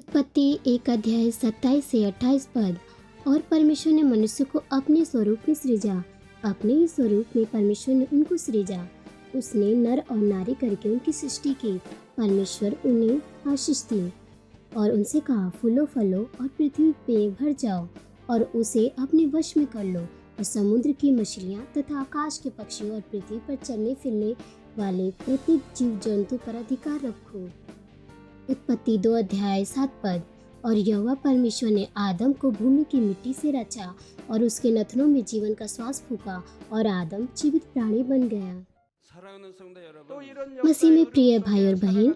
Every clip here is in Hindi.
उत्पत्ति 1 अध्याय 27 से 28 पद। और परमेश्वर ने मनुष्य को अपने स्वरूप में सृजा, अपने ही स्वरूप में परमेश्वर ने उनको सृजा। उसने नर और नारी करके उनकी सृष्टि की। परमेश्वर उन्हें आशीष दी और उनसे कहा, फूलो फलो और पृथ्वी पे भर जाओ और उसे अपने वश में कर लो और समुद्र की मछलियाँ तथा आकाश के पक्षियों और पृथ्वी पर चलने फिरने वाले प्रत्येक जीव जंतु पर अधिकार रखो। उत्पत्ति 2 अध्याय 7 पद। और यहोवा परमेश्वर ने आदम को भूमि की मिट्टी से रचा और उसके नथनों में जीवन का श्वास फूका और आदम जीवित प्राणी बन गया। मसीह में प्रिय भाई और बहन,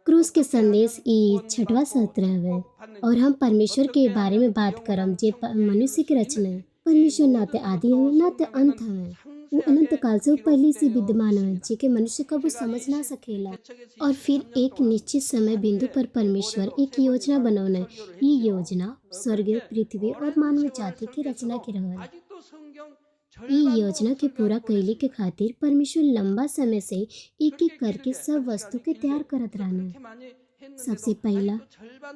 क्रूस के संदेश ई 6वां सत्र है और हम परमेश्वर के बारे में बात करम जे मनुष्य की रचना है। परमेश्वर ना तो आदि है ना तो अंत है। वो अनंत काल से पहले से विद्यमान है जेके मनुष्य कबू समझ ना सकेला। और फिर एक निश्चित समय बिंदु पर परमेश्वर एक योजना बनौना। ये योजना स्वर्ग, पृथ्वी और मानव जाति की रचना के रहल। ई योजना के पूरा कैले के खातिर परमेश्वर लंबा समय से एक एक करके सब वस्तु के तैयार करत रहना। सबसे पहला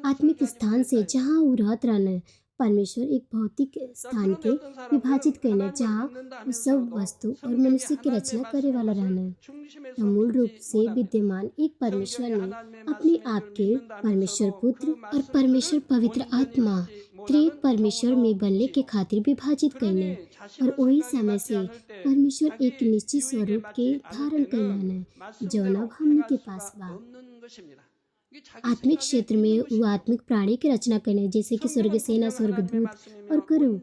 आत्मिक स्थान से जहाँ वो रहत रहना, परमेश्वर एक भौतिक स्थान के विभाजित करना जहाँ वो सब वस्तु और मनुष्य की रचना करे वाला रहना। तो मूल रूप से विद्यमान एक परमेश्वर ने अपने आप के परमेश्वर पुत्र और परमेश्वर पवित्र आत्मा त्रिएक परमेश्वर में बनने के खातिर विभाजित करना। और वही समय से परमेश्वर एक निश्चित स्वरूप के धारण कैलाना जौन अब हमने के पास बा। आत्मिक क्षेत्र में वो आत्मिक प्राणी की रचना करने जैसे कि स्वर्ग सेना, स्वर्गदूत और करूब।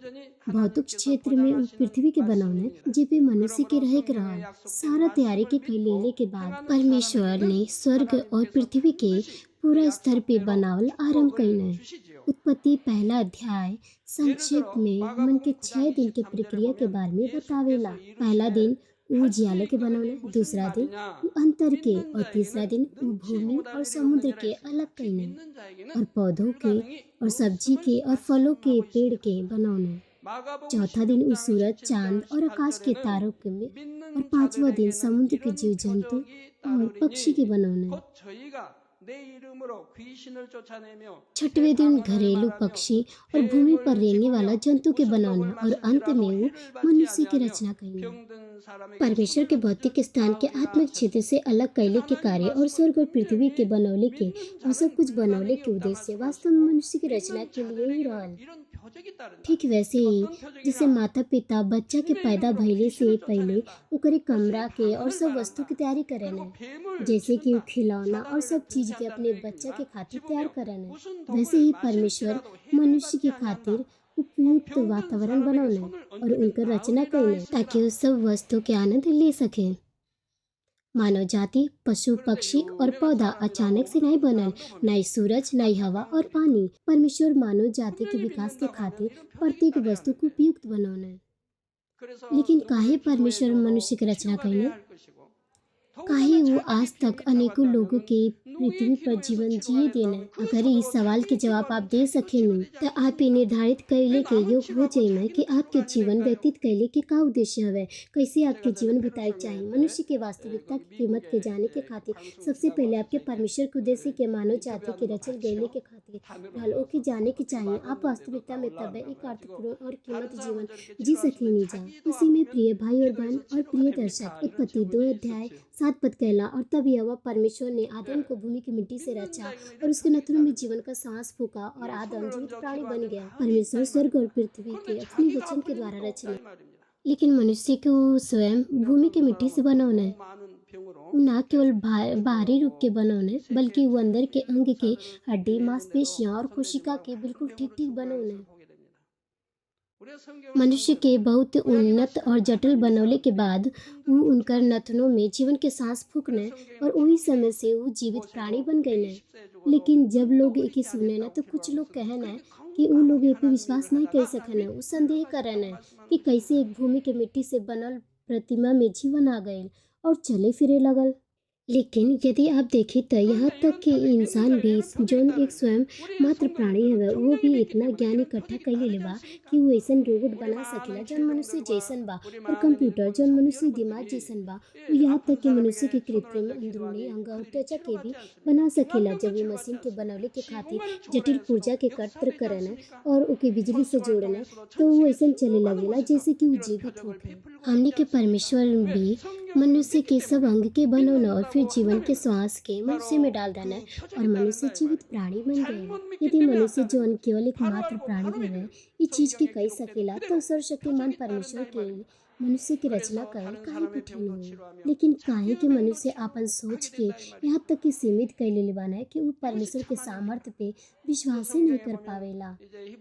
भौतिक क्षेत्र में वो पृथ्वी के बनौने जे पे मनुष्य के रहे के रहल। सारा तैयारी के कई लेने के बाद परमेश्वर ने स्वर्ग और पृथ्वी के पूरा स्तर पे बनावल आरंभ करना। उत्पत्ति 1 अध्याय संक्षेप में मन के 6 दिन के प्रक्रिया के बारे में बतावेला। पहला दिन वो जियाले के बनौने, दूसरा दिन वो अंतर के और तीसरा दिन वो भूमि और समुद्र के अलग करने और पौधों के और सब्जी के और फलों के पेड़ के बनौने। चौथा दिन वो सूरज, चांद और आकाश के तारों के में और 5वां दिन समुद्र के जीव जंतु और पक्षी के बनौने। 6वें दिन घरेलू पक्षी और भूमि पर रहने वाला जंतु के बनौना और अंत में वो मनुष्य की रचना करना। परमेश्वर के भौतिक स्थान के आत्मिक क्षेत्र से अलग कैले के कार्य और स्वर्ग और पृथ्वी के बनौले के और सब कुछ बनौले के उद्देश्य वास्तव में मनुष्य की रचना के लिए ही रहल। ठीक वैसे ही जिसे माता पिता बच्चा के पैदा भइले से पहले ओकरे कमरा के और सब वस्तु की तैयारी करेने, जैसे कि वो खिलौना और सब चीज के अपने बच्चा के खातिर तैयार करेने, वैसे ही परमेश्वर मनुष्य के खातिर उपयुक्त वातावरण बनौने और उनकर रचना करने ताकि वो सब वस्तु के आनंद ले सके। मानव जाति, पशु, पक्षी और पौधा अचानक से नहीं बनल, नहीं सूरज, नहीं हवा और पानी। परमेश्वर मानव जाति के विकास के खातिर प्रत्येक वस्तु को उपयुक्त बनौने। लेकिन काहे परमेश्वर मनुष्य की रचना करने? काहे वो आज तक अनेकों लोगों के पृथ्वी पर जीवन जिए देने? अगर इस सवाल के जवाब आप दे सकेंगे तो आप ये निर्धारित कैले के योग हो जाइए कि आपके जीवन व्यतीत कैले के का उद्देश्य हवे, कैसे आपके जीवन बिताए चाहिए। मनुष्य के वास्तविकता की कीमत के जाने के खातिर सबसे पहले आपके परमेश्वर के उद्देश्य के मानव जाति के रचल गैले के खातिर ढालों के जाने के चाहिए। आप वास्तविकता में तब एक अर्थपूर्ण और कीमत जीवन जी सकेंगे जा। उसी में प्रिय भाई और बहन और प्रिय दर्शक, उत्पत्ति 2 अध्याय 7 पद कहला। और तब यहोवा परमेश्वर ने आदम को भूमि की मिट्टी से रचा और उसके नथनों में जीवन का सांस फूका और आदम जीवित प्राणी बन गया। परमेश्वर स्वर्ग और पृथ्वी के अपने वचन के द्वारा रचना, लेकिन मनुष्य को स्वयं भूमि के मिट्टी से बनौना है। वो न केवल बाहरी रूप के बनौने बल्कि वो अंदर के अंग के हड्डी, मांसपेशियां और कोशिका के बिल्कुल ठीक ठीक बनौने। मनुष्य के बहुत उन्नत और जटिल बनौले के बाद वो उनकर नथनों में जीवन के सांस फूकने और वही समय से वो जीवित प्राणी बन गए न। लेकिन जब लोग एक सुने ना तो कुछ लोग कहना कि वो लोग ये पे विश्वास नहीं कर सकना, वो संदेह करना कि कैसे एक भूमि के मिट्टी से बनल प्रतिमा में जीवन आ गए और चले फिरे लगल। लेकिन यदि आप देखें तो यहाँ तक कि इंसान भी जौन एक स्वयं मात्र प्राणी हवे वो भी इतना ज्ञान इकट्ठा कर लेले बा कि वो ऐसन रोबोट बना सकेला जौन मनुष्य जैसन बा और कंप्यूटर जौन मनुष्य दिमाग जैसन बा। वो यहाँ तक कि मनुष्य के कृत्रिम अंदरूनी अंग और त्वचा के भी बना सकेला जब वो मशीन के बनवले के खातिर जटिल पुर्जा के एकत्र करना और ओके बिजली से जोड़ना तो वो ऐसन चले लगेला जैसे कि वो जीवित होके। हमने के परमेश्वर भी मनुष्य के सब अंग के बनौना और फिर जीवन के श्वास के मनुष्य में डाल देना और मनुष्य जीवित प्राणी बन गए। यदि मनुष्य जौन केवल एक मात्र प्राणी है ये चीज के कही सकेला तो सर्वशक्तिमान परमेश्वर के मनुष्य की रचना कईल काहे कठिन हुई। लेकिन काहे के मनुष्य आपन सोच के यहाँ तक कि सीमित कर लेले बाना कि वो परमेश्वर के सामर्थ्य पे विश्वास ही नहीं कर पावेला।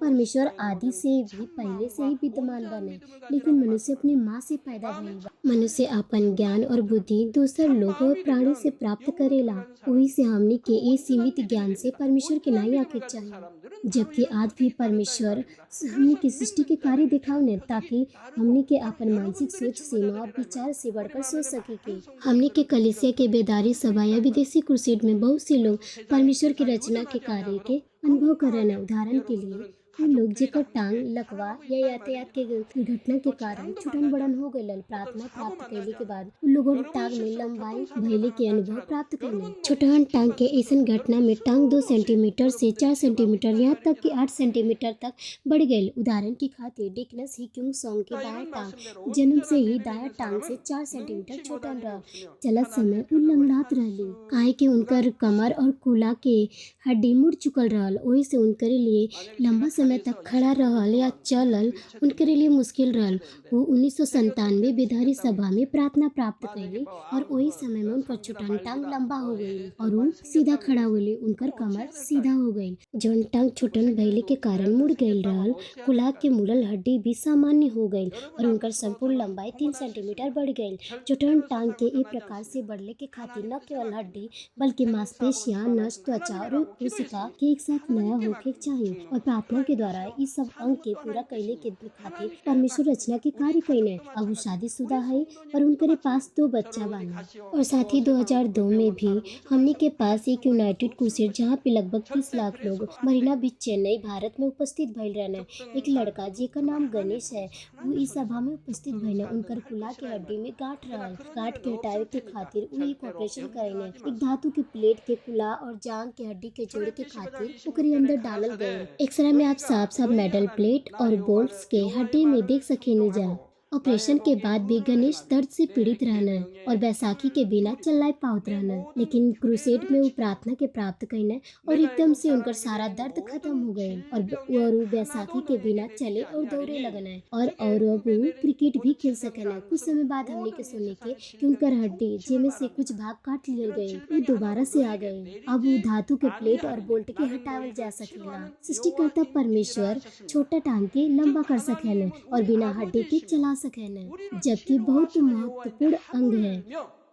परमेश्वर आदि से भी पहले से ही विद्यमान बने लेकिन मनुष्य अपने माँ से पैदा भइल बा। मनुष्य आपन ज्ञान और बुद्धि दूसर लोग और प्राणी से प्राप्त करेला। वही से हमनी के ये सीमित ज्ञान से परमेश्वर के नहीं आके चाहिए जबकि आज भी परमेश्वर हमनी की सृष्टि के कार्य दिखावने ताकि हमनी के आपन मानसिक सोच सीमा और विचार से बढ़कर सोच सके के। हमनी के कलीसिया के बेदारी सभा या विदेशी क्रूसेड में बहुत से लोग परमेश्वर की रचना के कार्य के अनुभव करना। उदाहरण के लिए वो लोग जेकर टांग लकवा या यातायात के दुर्घटना के कारण छुटन बड़न हो गइल प्रार्थना प्राप्त कैले के बाद उन लोगों ने टांग में लंबाई भइले के अनुभव प्राप्त कैले। छुटहन टांग के ऐसन घटना में टांग 2 सेंटीमीटर से 4 सेंटीमीटर यहाँ तक कि 8 सेंटीमीटर तक बढ़ गई। उदाहरण की खातिर डिकनस हिक्यूंग सॉन्ग के दाया टांग जन्म से ही दाया टांग से 4 सेंटीमीटर छोटन रह चलत समय उ लंगड़ात रहली काहे कि उनकर कमर और कुला के हड्डी मुड़ चुकल रहल। वही से उनके लिए लंबा समय तक खड़ा रहल या चलल उनके लिए मुश्किल रहल। वो 1997 बेदारी सभा में प्रार्थना प्राप्त कैली और वही समय में उनकर छुटन टांग लंबा हो गई और वो सीधा खड़ा होले उनकर कमर सीधा हो गई। जौन टांग छुटन भइले के कारण मुड़ गई रहल कुला के मुड़ल हड्डी भी सामान्य हो गई और उनकर संपूर्ण लंबाई 3 सेंटीमीटर बढ़ गई। छुटन टांग के एक प्रकार से बढ़ले के खातिर न केवल हड्डी बल्कि मांसपेशियां नस त्वचा और कोशिका के एक साथ नया होके चाहिए और प्रार्थना के द्वारा इस सब अंग के पूरा कैले के खातिर परमेश्वर रचना के कार्य कैले। अब वो शादीशुदा है और उनके पास 2 बच्चा बाना और साथ ही 2002 में भी हमने के पास एक यूनाइटेड क्रूसेड जहाँ पे लगभग 30 लाख लोग मरीना बीच चेन्नई भारत में उपस्थित भइल रहना। एक लड़का जेकर नाम गणेश है वो इस सभा में उपस्थित भइल। उनकर कुला के हड्डी में गांठ रहल गांठ के हटावे के खातिर वो एक ऑपरेशन करेले। एक धातु के प्लेट के कुला और जांग के हड्डी के जोड़े के खातिर ओकरे अंदर डालल गए। एक्सरे में आप साफ साफ मेटल प्लेट और बोल्ट्स के हड्डी में देख सकेनी जा। ऑपरेशन के बाद भी गणेश दर्द से पीड़ित रहना और बैसाखी के बिना चल पावत रहना लेकिन क्रूसेड में वो प्रार्थना के प्राप्त करना और एकदम से उनकर सारा दर्द खत्म हो गए और वो बैसाखी के बिना चले और दौड़े लगना और अब वो क्रिकेट भी खेल सकना। कुछ समय बाद हमने के सुने के कि उनकर हड्डी जिनमें से कुछ भाग काट लिए गए वो दोबारा से आ गए। अब वो धातु के प्लेट और बोल्ट के हटावल जा सकेला। सृष्टिकर्ता परमेश्वर छोटा टांग के लंबा कर सकेला और बिना हड्डी के चला सकेला जबकि बहुत महत्वपूर्ण अंग है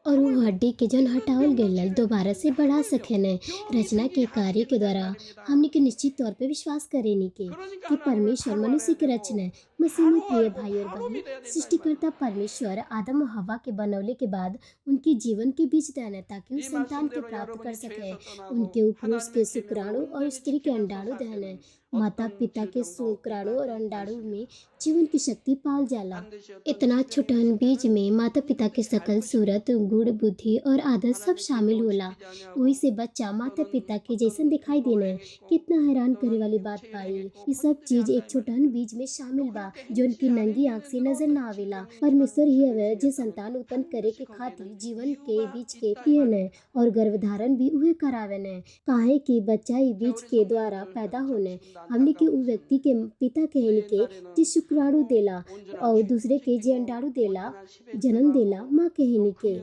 और वो हड्डी के जन हटावल गइल दोबारा से बढ़ा सकेने। रचना के कार्य के द्वारा हमने के निश्चित तौर पे विश्वास करेनी के कि परमेश्वर मनुष्य की रचना मसीह में प्रिय भाई और बहन सृष्टिकर्ता परमेश्वर आदम और हवा के बनौले के बाद उनके जीवन के बीच देना ताकि वो संतान के प्राप्त कर सके। उनके पुरुष के शुक्राणु और स्त्री के अंडाणु देना माता पिता के शुक्राणु और अंडाणु में जीवन की शक्ति पाल जाला। इतना छुटहन बीज में माता पिता के सकल सूरत गुण बुद्धि और आदत सब शामिल होला। वही से बच्चा माता पिता के जैसन दिखाई देना कितना हैरान करे वाली बात पाई। ये सब चीज एक छुटहन बीज में शामिल बा जो उनकी नंगी आंख से नजर न आवेला। परमेश्वर ही हवे जो संतान उत्पन्न करे के खातिर जीवन के बीज के दिहन है और गर्भधारण भी उहे करावे ने काहे कि बच्चा ही बीज के द्वारा पैदा होने। हमने के उ व्यक्ति के पिता कहने के जे शुक्राणु देला और दूसरे के जे अंडाणु देला जन्म देला माँ कहने के।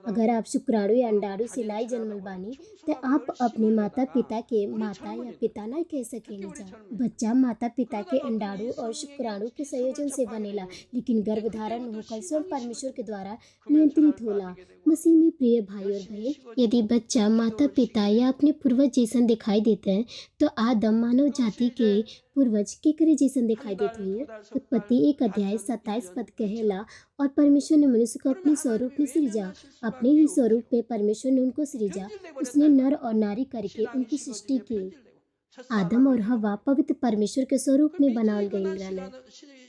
अगर आप शुक्राणु या अंडाणु से लाई जन्मल बानी तो आप अपने माता पिता के माता या पिता नहीं कह सकेनी जा। बच्चा माता पिता के अंडाणु और शुक्राणु के संयोजन से बनेला लेकिन गर्भधारण होकर स्वयं परमेश्वर के द्वारा नियंत्रित होला। मसीह में प्रिय भाई और बहन, यदि बच्चा माता पिता या अपने पूर्वज जैसन दिखाई देते हैं, तो आदम मानव जाति के पूर्वज केकरे जैसन दिखाई देते हैं। उत्पत्ति 1 अध्याय 27 पद कहेला, और परमेश्वर ने मनुष्य को अपने स्वरूप में सृजा, अपने ही स्वरूप में परमेश्वर ने उनको सृजा, उसने नर और नारी करके उनकी सृष्टि की। आदम और हवा पवित्र परमेश्वर के स्वरूप में बनावल गईल रहलन।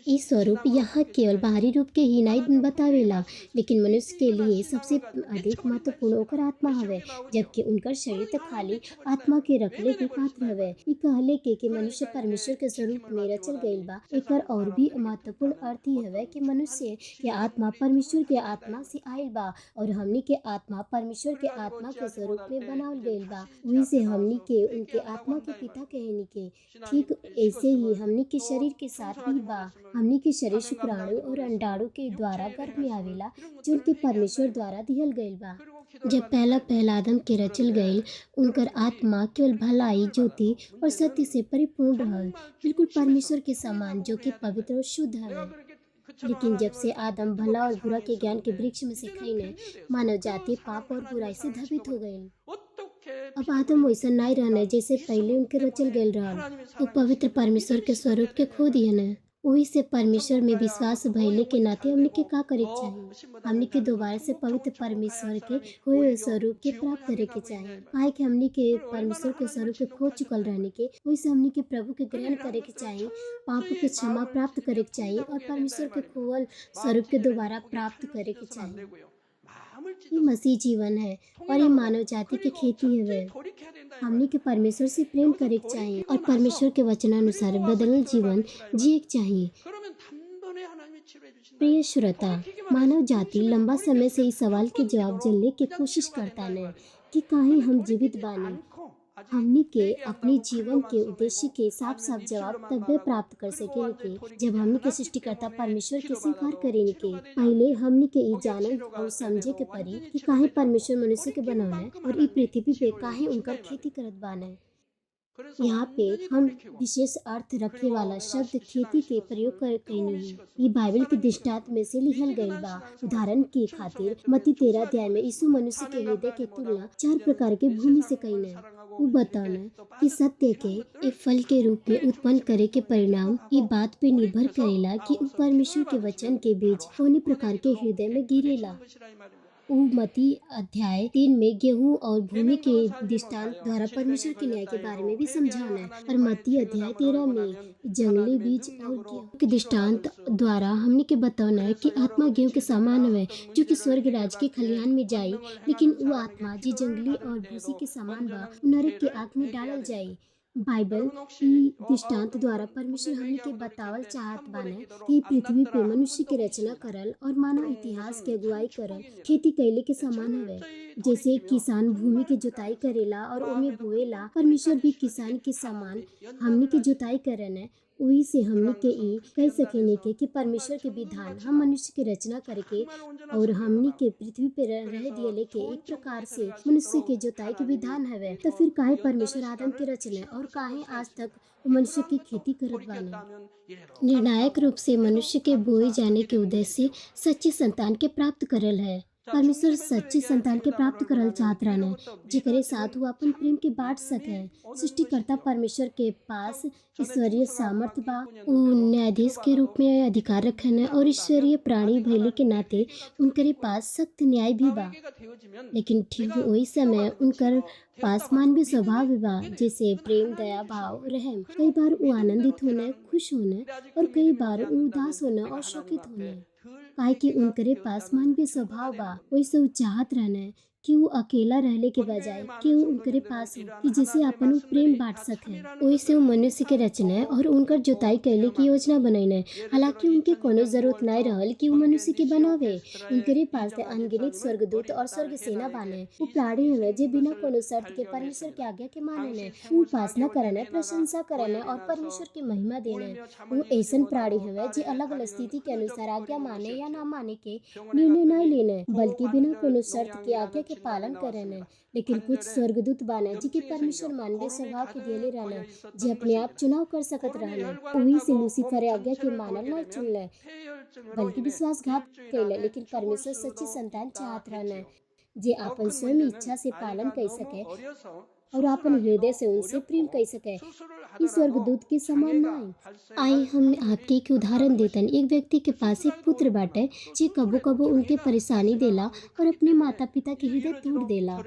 ई स्वरूप यहाँ केवल बाहरी रूप के ही नहीं बतावेला, लेकिन मनुष्य के लिए सबसे अधिक महत्वपूर्ण ओकर आत्मा हवे, जबकि उनकर शरीर तो खाली आत्मा के रखले के पात्र हवे। ई कहले कि मनुष्य परमेश्वर के स्वरूप में रचल गईल बा। एकर और भी महत्वपूर्ण अर्थ ही हवे कि मनुष्य के आत्मा परमेश्वर के आत्मा से आयल बा, और हमनी के आत्मा परमेश्वर के आत्मा के स्वरूप में बनावल गईल बा। वही से हमनी के उनके आत्मा के पिता कहनी के। ठीक ऐसे ही हमनी के शरीर के साथ भी बा। हमनी के शरीर शुक्राणु और अंडाणु के द्वारा गर्भ में आवेला, जो कि परमेश्वर द्वारा दिहल गईल बा। जब पहला आदम के रचल गईल, उनकर आत्मा केवल भलाई, ज्योति और सत्य से परिपूर्ण रहल, बिल्कुल परमेश्वर के समान, जो कि पवित्र और शुद्ध हवे। लेकिन जब से आदम भला और बुरा के ज्ञान के वृक्ष में से खइने, मानव जाति पाप और बुराई से धबित हो गईल। अब आदम वैसा नहीं रहने जैसे पहले उनके रचल गईल रहल। वो पवित्र परमेश्वर के स्वरूप के खो दिहन। वही से परमेश्वर में विश्वास भइले के नाते हमने के का करे के चाहिए? हमने के दोबारा से पवित्र परमेश्वर के होए हुए स्वरूप के प्राप्त करे के चाहिए। काहे कि हमने के परमेश्वर के स्वरूप के खो चुकल रहने के, वही से हमने के प्रभु के ग्रहण करे के चाहिए, पाप के क्षमा प्राप्त करे के चाहिए, और परमेश्वर के खोवल स्वरूप के दोबारा प्राप्त करे के चाहिए। ये मसीह जीवन है और ये मानव जाति की खेती है। हमने के परमेश्वर से प्रेम करे के चाहिए और परमेश्वर के वचनानुसार बदलल जीवन जिए के चाहिए। प्रिय श्रोता, मानव जाति लंबा समय से इस सवाल के जवाब जानने की कोशिश करता है कि काहे हम जीवित बानी। हमनी के अपने जीवन के उद्देश्य के साफ साफ जवाब तब प्राप्त कर सकेनी के जब हमनी के सृष्टिकर्ता परमेश्वर के स्वीकार करेनी के। पहले हमनी के ई जानल और समझे के पड़ी कि काहे परमेश्वर मनुष्य के बनौले और ई पृथ्वी पे काहे उनकर खेती करत बाने। यहाँ पे हम विशेष अर्थ रखे वाला शब्द खेती के प्रयोग कईनी है। ये बाइबल के दृष्टांत में से लिखल गईल बा। उदाहरण के खातिर मत्ती 13 अध्याय में यीशु मनुष्य के हृदय के तुलना 4 प्रकार के भूमि से कईने। वो बताना कि सत्य के एक फल के रूप में उत्पन्न करे के परिणाम ये बात पे निर्भर करेला कि उ परमेश्वर के वचन के बीज कौने प्रकार के हृदय में गिरेला। मत्ती अध्याय 3 में गेहूं और भूमि के दृष्टांत द्वारा परमेश्वर के न्याय के बारे में भी समझाना है, और मत्ती अध्याय 13 में जंगली बीज और गेहूं के दृष्टांत द्वारा हमने के बताना है कि आत्मा गेहूं के समान है जो कि स्वर्ग राज के खलिहान में जाई, लेकिन वो आत्मा जी जंगली और भूसी के समान बा नरक के आग में डालल जाई। बाइबल की दृष्टांत द्वारा परमेश्वर हमने के बतावल चाहत बाने कि पृथ्वी पे मनुष्य के रचना करल और मानव इतिहास के अगुवाई करल खेती कैले के समान हवे। जैसे किसान भूमि के जुताई करेला और ओमे बोएला, परमेश्वर भी किसान के समान हमने के जुताई करने। वही से हमने के ई कह सकेने के कि परमेश्वर के विधान हम मनुष्य के रचना करके और हमने के पृथ्वी पे रह दिए के एक प्रकार से मनुष्य के जुताई के विधान हवे। तो फिर काहे परमेश्वर आदम के रचले और काहे आज तक मनुष्य की खेती करत बाने। निर्णायक रूप से मनुष्य के बोए जाने के उद्देश्य सच्ची संतान के प्राप्त करल है। परमेश्वर सच्ची संतान के प्राप्त करल चाहत रहने जेकरे साथ वो अपन प्रेम के बांट सके। सृष्टिकर्ता परमेश्वर के पास ईश्वरीय सामर्थ्य बा। वो न्यायाधीश के रूप में अधिकार रखने और ईश्वरीय प्राणी भइले के नाते उनके पास सख्त न्याय भी बा। लेकिन ठीक वही समय उनकर पास मानवीय स्वभाव भी बा, जैसे प्रेम, दया, भाव, रहम। कई बार वो आनंदित होने, खुश होने, और कई बार वो उदास होने और शोकित होने। काहे कि उनकरे पास मानवीय स्वभाव बा। वैसे वो चाहत रहने कि वो अकेला रहले के बजाय कि वो उनकरे पास हो कि जिसे अपन वो प्रेम बांट सके। वैसे वो मनुष्य के रचने और उनकर जुताई कैले की योजना बनैने। हालांकि उनके कोनो जरूरत नहीं रहल कि वो मनुष्य के बनावे। उनकरे पास अनगिनत स्वर्गदूत और स्वर्ग सेना बाने। वो प्राणी हवे जे बिना कोनो शर्त के परमेश्वर के आज्ञा के मानेने। वो उपासना करने, प्रशंसा करने और परमेश्वर की महिमा देने। वो ऐसन प्राणी हवे जे अलग अलग स्थिति के अनुसार आज्ञा माने या ना माने के निर्णय नहीं लेने, बल्कि बिना कोनो शर्त के आज्ञा के पालन करेने। लेकिन कुछ स्वर्गदूत बाने जी के परमेश्वर मानवीय स्वभाव के दिले रहने, जे अपने आप चुनाव कर सकत रहने। वही से लूसीफर आज्ञा के मानल नहीं चुनले, बल्कि विश्वासघात कैले। लेकिन परमेश्वर सच्ची संतान चाहत रहने जे आपन स्वयं इच्छा से पालन कर सके और आपन हृदय से उनसे प्रेम कर सके। ई स्वर्गदूत के समान ना आई हम आपके एक उदाहरण देतन। एक व्यक्ति के पास एक पुत्र बाटे जे कबो कबो उनके परेशानी देला और अपने माता पिता के हृदय तोड़ देला।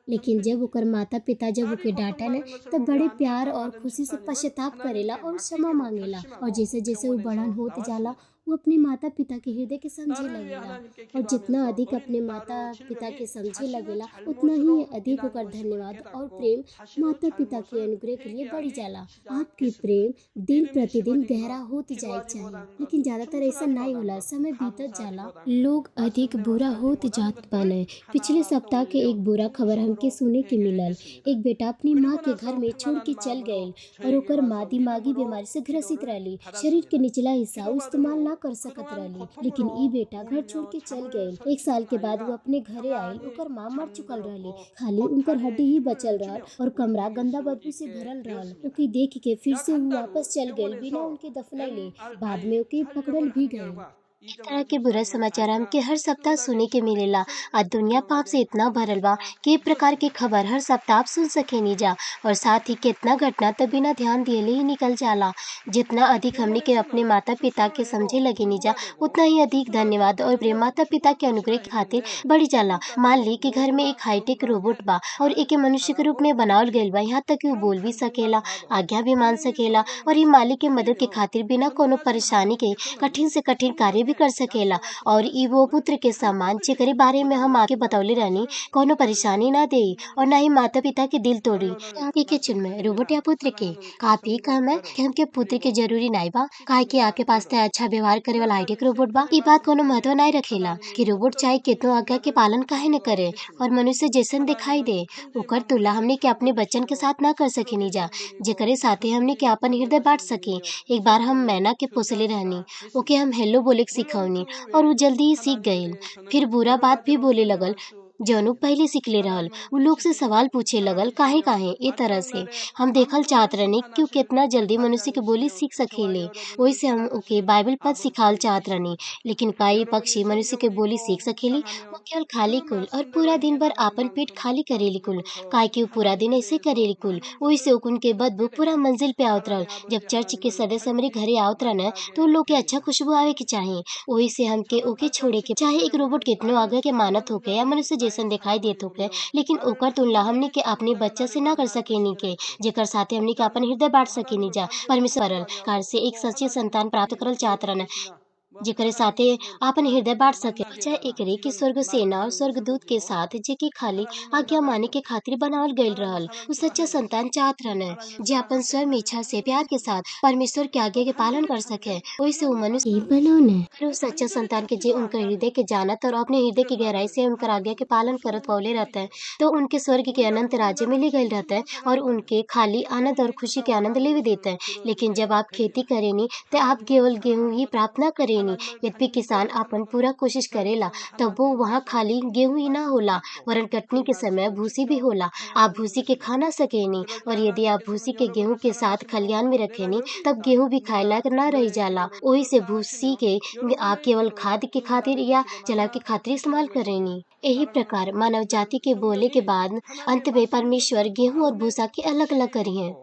लेकिन जब ओकर माता पिता जब ओके डांटन है तब बड़े प्यार और खुशी से पश्चाताप करेला और क्षमा मांगेला। और जैसे जैसे वो बड़न होत जाला वो अपने माता पिता के हृदय के समझे लगेला। और जितना अधिक अपने माता पिता के समझे लगेला उतना ही अधिक ओकर धन्यवाद और प्रेम माता पिता के अनुग्रह के लिए बढ़ी जाला। आपके प्रेम दिन प्रतिदिन गहरा होत जाए चाहिए, लेकिन ज्यादातर ऐसा नहीं होला। समय बीतत जाला, लोग अधिक बुरा होत जात बाने। पिछले सप्ताह के एक बुरा खबर हमके सुने के मिलल। एक बेटा अपनी माँ के घर में छोड़ के चल गए और ओकर माँ दिमागी बीमारी से ग्रसित रहली। शरीर के निचला हिस्सा वो इस्तेमाल ना कर सकत रहली, लेकिन ई बेटा घर छोड़ के चल गए। एक साल के बाद वो अपने घरे आयल। ओकर माँ मर चुकल रहली, खाली उनकर हड्डी ही बचल रहल और कमरा गंदा बदबू से भरल रहल। ओके देख के फिर से वो वापस चल गए बिना उनके दफनैले। बाद में ओके पकड़ल भी गए। इस तरह के बुरा समाचार हमके हर सप्ताह सुने के मिलेला। आज दुनिया पाप से इतना भरल बा कि ए प्रकार के खबर हर सप्ताह आप सुन सकेनी जा। और साथ ही कितना घटना तो बिना ध्यान दिए ही निकल जाला। जितना अधिक हमने के अपने माता पिता के समझे लगेनी जा उतना ही अधिक धन्यवाद और प्रेम माता पिता के अनुग्रह के खातिर बढ़ी जाला। मान ली कि घर में एक हाईटेक रोबोट बा और एके मनुष्य के रूप में बनावल गईल बा। यहाँ तक कि वो बोल भी सकेला, आज्ञा भी मान सकेला और ये मालिक के मदद के खातिर बिना कोनो परेशानी के कठिन से कठिन कार्य भी कर सकेला। और ई वो पुत्र के समान जेकरे बारे में हम आगे बतौले रहनी, कोनो परेशानी ना दे और ना ही माता पिता के दिल तोड़ी। आपके के चुन में रोबोट या पुत्र के काफी कम है कि हमके पुत्र के जरूरी नहीं बा, काहे कि आपके पास ते अच्छा व्यवहार करे वाला हाईटेक रोबोट बा। ई बात कोनो महत्व नहीं रखेला कि रोबोट चाहे कितनो आज्ञा के पालन काहे न करे और मनुष्य जैसन दिखाई दे। ओकर तुलना हमने के अपने बच्चन के साथ ना कर सकेनी जा, जेकरे साथे हमने के अपन हृदय बांट सके। एक बार हम मैना के पोसले रहनी, ओके हम हेलो बोले के सिखौनी और वो जल्दी ही सीख गईल। फिर बुरा बात भी बोले लगल जौन उ पहले सीखले रहल। उ लोग से सवाल पूछे लगल काहे काहे। ए तरह से हम देखल चाहत रहनी कि उ कितना जल्दी मनुष्य के बोली सीख सकेले। वही से हम ओके बाइबल पद सिखाल चाहत रहनी। लेकिन का ये पक्षी मनुष्य के बोली सीख सकेली? वो केवल खाली कुल और पूरा दिन भर आपन पेट खाली करेली कुल, काहे कि वो पूरा दिन ऐसे करेली कुल। वही से उकुन के बदबू पूरा मंजिल पे आवत रहल। जब चर्च के सदस्य हमारे घरे आवत रहन तो उन लोग के अच्छा खुशबू आवे के चाही। वही से हमके ओके छोड़े के चाहे एक रोबोट कितनो आगे के मानत होके या मनुष्य जैसन दिखाई देत होके, लेकिन ओकर तुलना हमनी के अपने बच्चा से ना कर सकेनी के जेकर साथे हमनी के अपन हृदय बांट सकेनी जा। परमेश्वर कार से एक सच्ची संतान प्राप्त करल चाहत रहन जेकरे साथे आपन हृदय बांट सके। चाहे एकरे की स्वर्ग सेना और स्वर्गदूत के साथ जेकी खाली आज्ञा माने के खातिर बनावल गईल रहल। उ सच्चा संतान चाहत रहन जे अपन स्वयं इच्छा से प्यार के साथ परमेश्वर के आज्ञा के पालन कर सके। वही से उ मनुष्य बनौने और उस सच्चा संतान के जे उनके हृदय के जानत और अपने हृदय की गहराई से उनकर आज्ञा के पालन करत पौले रहते हैं, तो उनके स्वर्ग के अनंत राज्य में ले गईल रहते हैं और उनके खाली आनंद और खुशी के आनंद ले भी देते हैं। लेकिन जब आप खेती करेनी तो आप केवल गेहूं ही प्राप्त न करेनी। यद्यपि किसान अपन पूरा कोशिश करेला तब वो वहाँ खाली गेहूं ही ना होला, वरन कटनी के समय भूसी भी होला। आप भूसी के खा ना सकेनी और यदि आप भूसी के गेहूं के साथ खलियान में रखेनी तब गेहूं भी खाए लायक ना रह जाला। वही से भूसी के आप केवल खाद के खातिर या जला के खातिर इस्तेमाल करेनी। यही प्रकार मानव जाति के बोले के बाद अंत में परमेश्वर गेहूं और भूसा के अलग अलग करी है।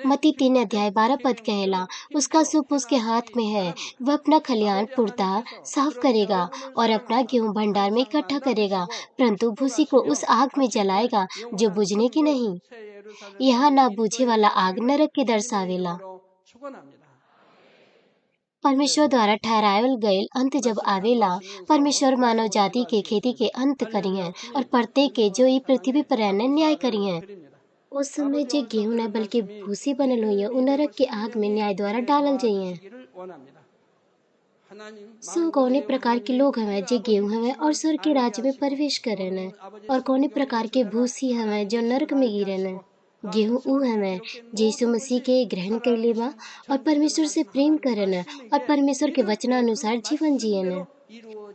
मत्ती 3 अध्याय 12 पद कहेला, उसका सूप उसके हाथ में है, वह अपना खलिहान पुरता साफ करेगा और अपना गेहूं भंडार में इकट्ठा करेगा, परंतु भूसी को उस आग में जलाएगा जो बुझने की नहीं। यहाँ ना बुझे वाला आग नरक के दर्शावेला। परमेश्वर द्वारा ठहरावल गईल अंत जब आवेला, परमेश्वर मानव जाति के खेती के अंत करी है और प्रत्येक के जो ई पृथ्वी पर रहने न्याय करी है। उस समय जे गेहूं न बल्कि भूसी बनल हुई है, उ नरक के आग में न्याय द्वारा डालल जाइए। सो कौने प्रकार के लोग हवे जे गेहूं हवे और स्वर्ग के राज्य में प्रवेश करेन और कौने प्रकार के भूसी हवे जो नरक में गिरेन। गेहूं उ हवे जे यीशु मसीह के ग्रहण कैले बा और परमेश्वर से प्रेम करन और परमेश्वर के वचनानुसार जीवन जियन।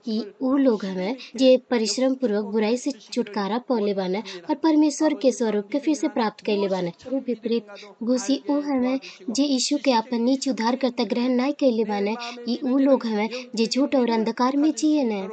ई उ लोग हवे जे परिश्रम पूर्वक बुराई से छुटकारा पौले बान और परमेश्वर के स्वरूप के फिर से प्राप्त कैले बान। और विपरीत भूसी उ हवे जे यीशु के अपन नीच उद्धारकर्ता ग्रहण नहीं कैले बान। ई उ लोग हवे जे झूठ और अंधकार में जियन।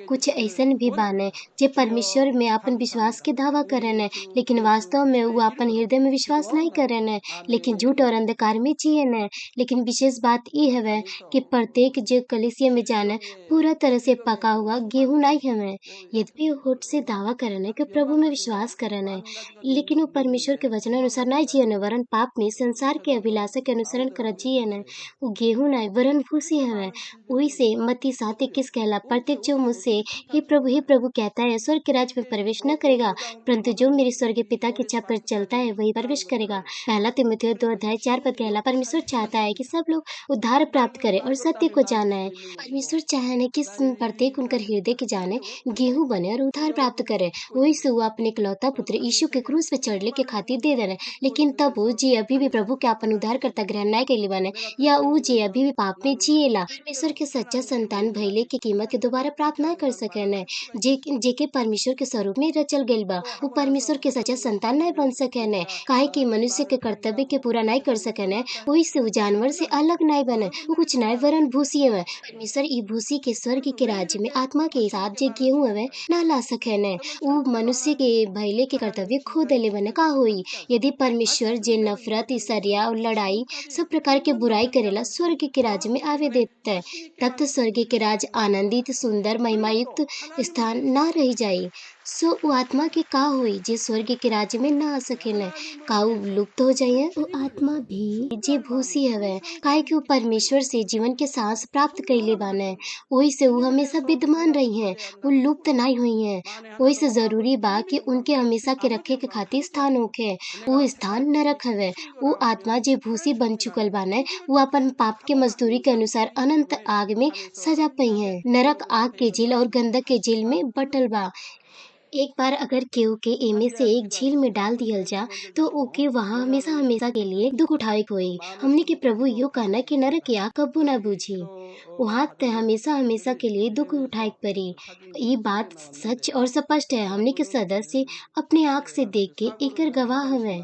कुछ ऐसन भी बाने जे परमेश्वर में अपन विश्वास के दावा करन है, लेकिन वास्तव में वो अपन हृदय में विश्वास नहीं करन है, लेकिन झूठ और अंधकार में जियन है। लेकिन विशेष बात ई हवे कि प्रत्येक जो कलीसिया में जाने पूरा तरह से पका हुआ गेहूं नहीं हवे। यद्यपि वो होठ से दावा करन है कि प्रभु में विश्वास करन है, लेकिन वो परमेश्वर के वचन अनुसार नहीं जियन है, वरन पाप में संसार के अभिलाषा के अनुसरण कर जियन है। वो गेहूं नहीं वरन भूसी हवे। वही से मत्ती 7:21 कहला, प्रत्येक जो मुझसे हे प्रभु कहता है स्वर्ग के राज्य में प्रवेश न करेगा, परंतु जो मेरे स्वर्गीय पिता की इच्छा पर चलता है वही प्रवेश करेगा। पहला तीमुथियुस 2:4 कहला, परमेश्वर चाहता है कि सब लोग उद्धार प्राप्त करें और सत्य को जाना है। परमेश्वर चाहने कि प्रत्येक उनकर हृदय के जाने गेहूं बने और उद्धार प्राप्त करे। वही से वो अपने इकलौता पुत्र यीशु के क्रूस पे चढ़ने के खातिर दे देने, लेकिन तब वो जे अभी भी प्रभु के अपन उद्धार करता ग्रहण नहीं कैले बने, या वो जे अभी भी पाप में जिएला, परमेश्वर के सच्चा संतान भइले की कीमत के दोबारा प्राप्त ना कर सकेने। जेके परमेश्वर के स्वरूप में रचल गइल बा, वो परमेश्वर के सच्चा संतान नहीं बन सकेने, काहे कि मनुष्य के कर्तव्य के पूरा नहीं कर सकेने। वही से वो जानवर से अलग नहीं बने, वो कुछ नहीं वरन भूसी हवे। परमेश्वर ई भूसी के स्वर्ग के राज्य में आत्मा के हिसाब जे गेहूं हवे ना ला सकेने। वो मनुष्य के भइले के कर्तव्य खो देले बने का होई यदि परमेश्वर जे नफरत, ईर्ष्या और लड़ाई सब प्रकार के बुराई करेला स्वर्ग के राज्य में आवे देता है, तब तो स्वर्ग के राज आनंदित, सुंदर, महिमायुक्त स्थान ना रह जाई। सो वो आत्मा के का होई जे स्वर्ग के राज्य में ना आ सकेले, का वो लुप्त हो जाइए। वो आत्मा भी जे भूसी हवे, काहे कि वो परमेश्वर से जीवन के सांस प्राप्त कैले बाने। वही से वो हमेशा विद्यमान रही हैं, वो लुप्त नहीं हुई हैं। वही से जरूरी बा कि उनके हमेशा के रखे के खातिर स्थान होखे। वो स्थान नरक हवे। वो आत्मा जे भूसी बन चुकल बाने, वो अपन पाप के मजदूरी के अनुसार अनंत आग में सजा पई है। नरक आग के झील और गंधक के झील में बटल बा। एक बार अगर केहू के एमे से एक झील में डाल दिहल जा तो ओके वहाँ हमेशा हमेशा के लिए दुख उठावे के होई। हमने के प्रभु यो कहना कि नरक की आग कब्बो ना बूझी, वहाँ ते हमेशा हमेशा के लिए दुख उठाए के पड़ी। ये बात सच और स्पष्ट है। हमने के सदस्य अपने आँख से देख के एकर गवाह हवे।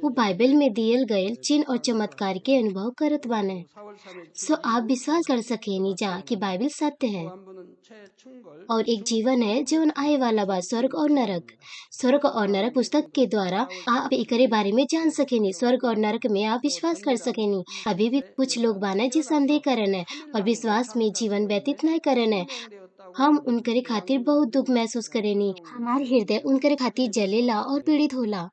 वो बाइबल में दियल गयल चिन्ह और चमत्कार के अनुभव करत बाने। सो आप विश्वास कर सकेनी जा कि बाइबल सत्य है और एक जीवन है जो आए वाला बा, स्वर्ग और नरक पुस्तक के द्वारा आप एकरे बारे में जान सकेनी। स्वर्ग और नरक में आप विश्वास कर सकेनी। अभी भी कुछ लोग बाने जो संदेह करन है और विश्वास में जीवन व्यतीत नहीं करन है। हम उनकरे खातिर बहुत दुख महसूस करेनी। हमार हृदय उनकरे खातिर जलेला और पीड़ित होला।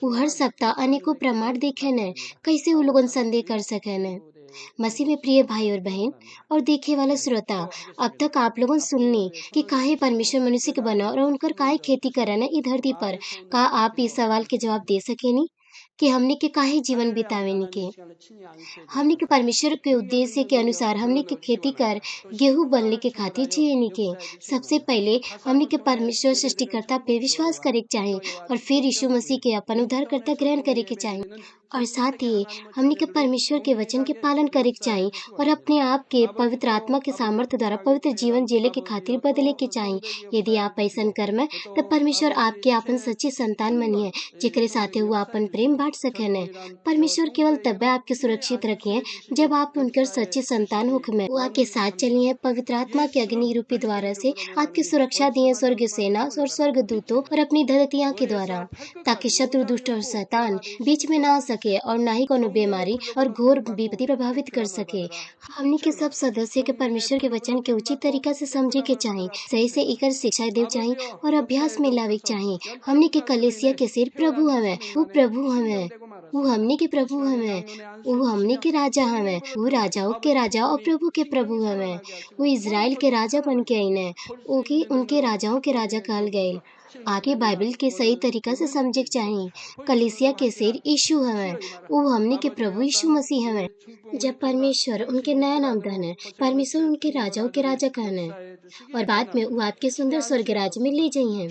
वो हर सप्ताह अनेकों प्रमाण देखे न, कैसे वो लोगन संदेह कर सके न। मसीह में प्रिय भाई और बहन और देखे वाला श्रोता, अब तक आप लोगों सुननी कि काहे परमेश्वर मनुष्य के बना और उनकर काहे खेती करना इस धरती पर। का आप इस सवाल के जवाब दे सकेनी कि हमने के काहे जीवन बितावेनी के? हमने के परमेश्वर के उद्देश्य के अनुसार हमने के खेती कर गेहूं बनने के खातिर जियनी के। सबसे पहले हमने के परमेश्वर सृष्टिकर्ता पे विश्वास करे के चाही और फिर यीशु मसीह के अपन उद्धारकर्ता ग्रहण करे के चाही और साथ ही हमने के परमेश्वर के वचन के पालन करे के चाही और अपने आप के पवित्र आत्मा के सामर्थ्य द्वारा पवित्र जीवन जीले के खातिर बदले के चाही। यदि आप ऐसा करमे तो परमेश्वर आपके अपन सच्ची संतान मनिए, जेकरे साथे वो अपन प्रेम बांट सकेने। परमेश्वर केवल तब आपके सुरक्षित रखिए जब आप उनकर सच्ची संतान हुक्म वो आपके साथ चलिए। पवित्र आत्मा के अग्नि रूपी द्वारा से आपकी सुरक्षा दिए स्वर्ग सेना और स्वर्ग दूतों और अपनी धरतियां के द्वारा, ताकि शत्रु, दुष्ट और शैतान बीच में ना आ सके और ना ही कोनो बीमारी और घोर विपत्ति प्रभावित कर सके। हमने के सब सदस्य के परमेश्वर के वचन के उचित तरीका से समझे के चाहे, सही से एकर शिक्षा दे चाहे और अभ्यास में लावे के चाहे। हमने के कलीसिया के सिर प्रभु हमें, वो प्रभु हमें, वो हमने के प्रभु हमें, वो हमने के राजा हमें, वो राजाओं के राजा और प्रभु के प्रभु हमें। वो इज़राइल के राजा बन के आईने, ओके उनके राजाओं के राजा कहल गए। आगे बाइबल के सही तरीका से समझे के चाहिए। कलीसिया के सिर यीशु हमें, वो हमने के प्रभु यीशु मसीह हमें। जब परमेश्वर उनके नया नाम दहने, परमेश्वर उनके राजाओं के राजा कहने और बाद में वो आपके सुंदर स्वर्ग राज्य में ले जाइए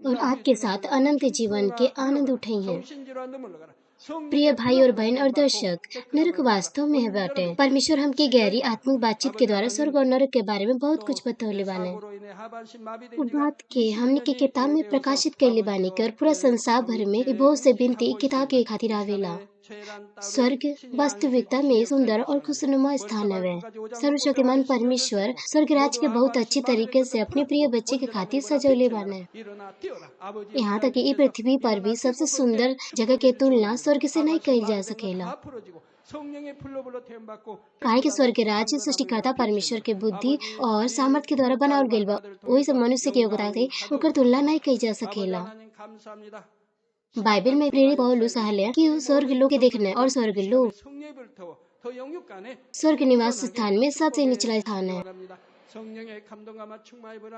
और आपके साथ अनंत जीवन के आनंद उठाइए। प्रिय भाई और बहन और दर्शक, नरक वास्तव में है बाटे। परमेश्वर हमके गहरी आत्मिक बातचीत के द्वारा स्वर्ग और नरक के बारे में बहुत कुछ बतौले बाने। वो बात के हमने के किताब में प्रकाशित कैले बानी के और पूरा संसार भर में बहुत से बिनती किताब के खातिर आवेला। स्वर्ग वास्तविकता में सुंदर और खुशनुमा स्थान है। सर्वशक्तिमान परमेश्वर स्वर्ग राज के बहुत अच्छी तरीके से अपने प्रिय बच्चे के खातिर सजौले बाने। यहाँ तक कि ई पृथ्वी पर भी सबसे सुंदर जगह के तुलना स्वर्ग से नहीं कही जा सकेला। काहे कि स्वर्ग के राज्य सृष्टिकर्ता परमेश्वर के बुद्धि और सामर्थ के द्वारा बनावल गइल बा। वही सब मनुष्य के योग्यता से ओकर तुलना नहीं कही जा सकेला। बाइबल में प्रेरित पौलुस कहले कि वो स्वर्ग लोक के देखने और स्वर्ग लोक स्वर्ग निवास स्थान में सबसे निचला स्थान है।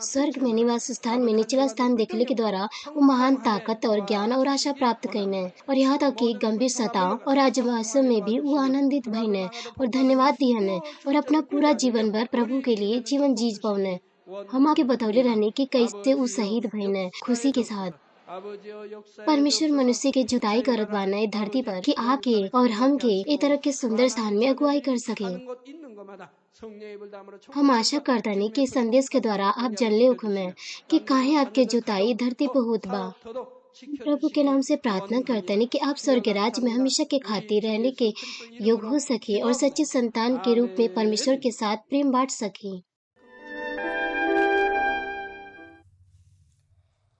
स्वर्ग में निवास स्थान में निचला स्थान देखने के द्वारा वो महान ताकत और ज्ञान और आशा प्राप्त कईने और यहाँ तक कि गंभीर सताव और आजमाइशों में भी वो आनंदित भईने और धन्यवाद दिहने और अपना पूरा जीवन भर प्रभु के लिए जीवन जी पाउने। हम आगे बतौले रहने कि कैसे वो शहीद भईने खुशी के साथ। परमेश्वर मनुष्य के जुताई करत बाने धरती पर कि आके और हम के ए तरह के सुंदर स्थान में अगुवाई कर सके। हम आशा करतानी कि संदेश के द्वारा आप जानले होखमे कि काहे आपके जुताई धरती पर होत बा। प्रभु के नाम से प्रार्थना करतानी कि आप स्वर्ग राज्य में हमेशा के खातिर रहने के योग्य हो सके और सच्ची संतान के रूप में परमेश्वर के साथ प्रेम बांट सके।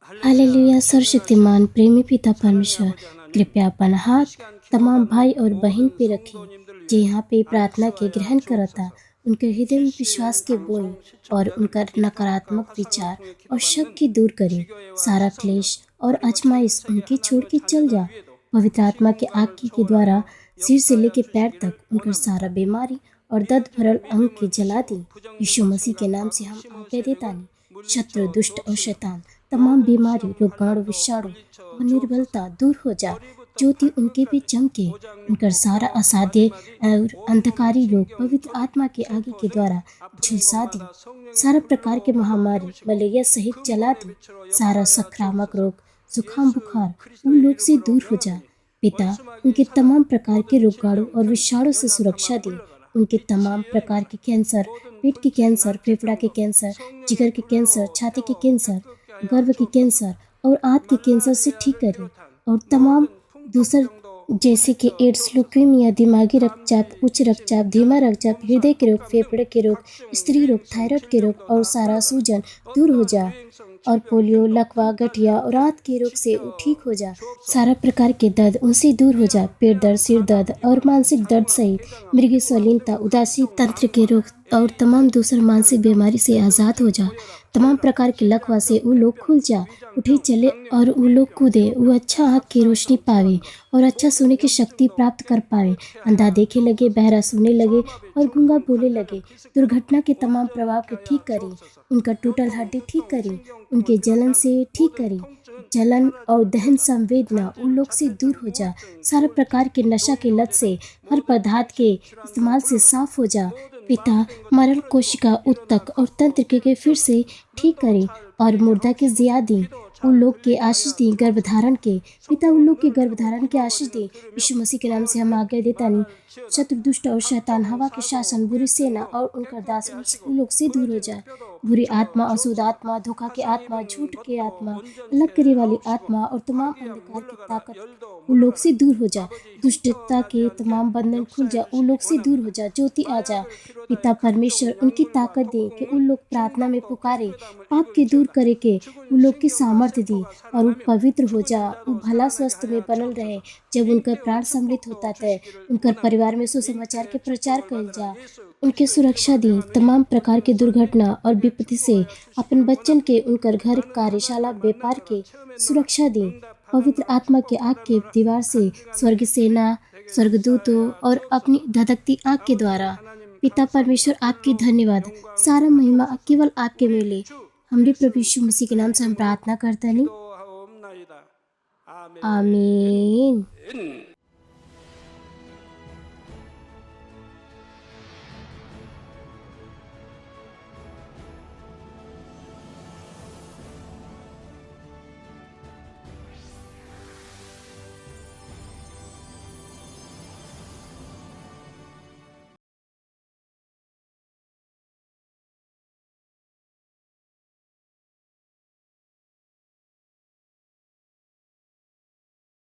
हालेलुया। सर्वशक्तिमान प्रेमी पिता परमेश्वर कृपया अपन हाथ तमाम भाई और बहन पे रखें जे यहाँ पे प्रार्थना के ग्रहण करता। उनके हृदय में विश्वास के बोई और उनका नकारात्मक विचार और शक की दूर करें। सारा क्लेश और आजमाइश उनके छोड़ के चल जा। पवित्र आत्मा के आग के द्वारा सिर से लेके पैर तक उनका सारा बीमारी और दर्द भरल अंग के जला दी। यीशु मसीह के नाम से हम आज्ञा देता नहीं। शत्रु दुष्ट और शैतान तमाम बीमारी रोगाणु विषाणु और निर्बलता दूर हो जा। ज्योति उनके भी चमके। उनका सारा असाध्य और अंधकारी लोग पवित्र आत्मा के आगे के द्वारा झुलसा दी। सारा प्रकार के महामारी मलेरिया सहित जला दी। सारा संक्रामक रोग जुकाम बुखार उन लोग से दूर हो जा। पिता उनके तमाम प्रकार के रोगाणु और विषाणु से सुरक्षा दी। उनके तमाम प्रकार के कैंसर, पेट के कैंसर, फेफड़ा के कैंसर, जिगर के कैंसर, छाती के कैंसर, गर्भ के कैंसर और आंत के कैंसर से ठीक करें और तमाम दूसर जैसे कि एड्स, ल्यूकेमिया, दिमागी रक्तचाप, उच्च रक्तचाप, धीमा रक्तचाप, हृदय के रोग, फेफड़े के रोग, स्त्री रोग, थायराइड के रोग और सारा सूजन दूर हो जा और पोलियो, लकवा, गठिया और आंत के रोग से ठीक हो जा। सारा प्रकार के दर्द उनसे दूर हो जा। पेट दर्द, सिर दर्द और मानसिक दर्द सहित मृगी स्वलीनता, उदासी, तंत्र के रोग और तमाम दूसर मानसिक बीमारी से आज़ाद हो जा। तमाम प्रकार के लकवा से वो लोग खुल जा, उठे चले और वो लोग कूदे। वो अच्छा आँख की रोशनी पावे और अच्छा सुनने की शक्ति प्राप्त कर पावे। अंधा देखे लगे, बहरा सुनने लगे और गूंगा बोले लगे। दुर्घटना के तमाम प्रभाव के ठीक करी। उनका टूटल हड्डी ठीक करी। उनके जलन से ठीक करी। जलन और दहन संवेदना उन लोग से दूर हो जा। सारा प्रकार के नशा के लत से, हर पदार्थ के इस्तेमाल से साफ हो जा। पिता मरण कोशिका, उत्तक और तंत्र के फिर से ठीक करें और मुर्दा के जिया दी। उन लोग के आशीष दी गर्भधारण के। पिता उन लोग के गर्भधारण के आशीष दी। यीशु मसीह के नाम से हम आज्ञा देता नहीं। शत्रु दुष्ट और शैतान, हवा के शासन, बुरी सेना और उनका दास उन लोग से दूर हो जाए। बुरी आत्मा, अशुद्ध आत्मा, धोखा की आत्मा, झूठ की आत्मा, अलग करे वाली आत्मा और तमाम अंधकार की ताकत उन लोग से दूर हो जा। दुष्टता के तमाम बंधन खुल जा। उन लोग से दूर हो जा। ज्योति आ जा। पिता परमेश्वर उनकी ताकत दे कि उन लोग प्रार्थना में पुकारे, पाप के दूर करे के उन लोग की सामर्थ्य दी और वो पवित्र हो जा। वो भला स्वस्थ में बनल रहे। जब उनका प्राण सम्मिलित होता है, उनका परिवार में सुसमाचार के प्रचार कल जा। उनके सुरक्षा दी तमाम प्रकार के दुर्घटना और विपत्ति से। अपन बच्चन के उनकर घर, कार्यशाला, व्यापार के सुरक्षा दी। पवित्र आत्मा के आग के दीवार से स्वर्ग सेना, स्वर्गदूतों और अपनी धधकती आग के द्वारा। पिता परमेश्वर आपकी धन्यवाद। सारा महिमा केवल आपके मिले। हमरे प्रभु यीशु मसीह के नाम से हम प्रार्थना करते हैं। आमीन।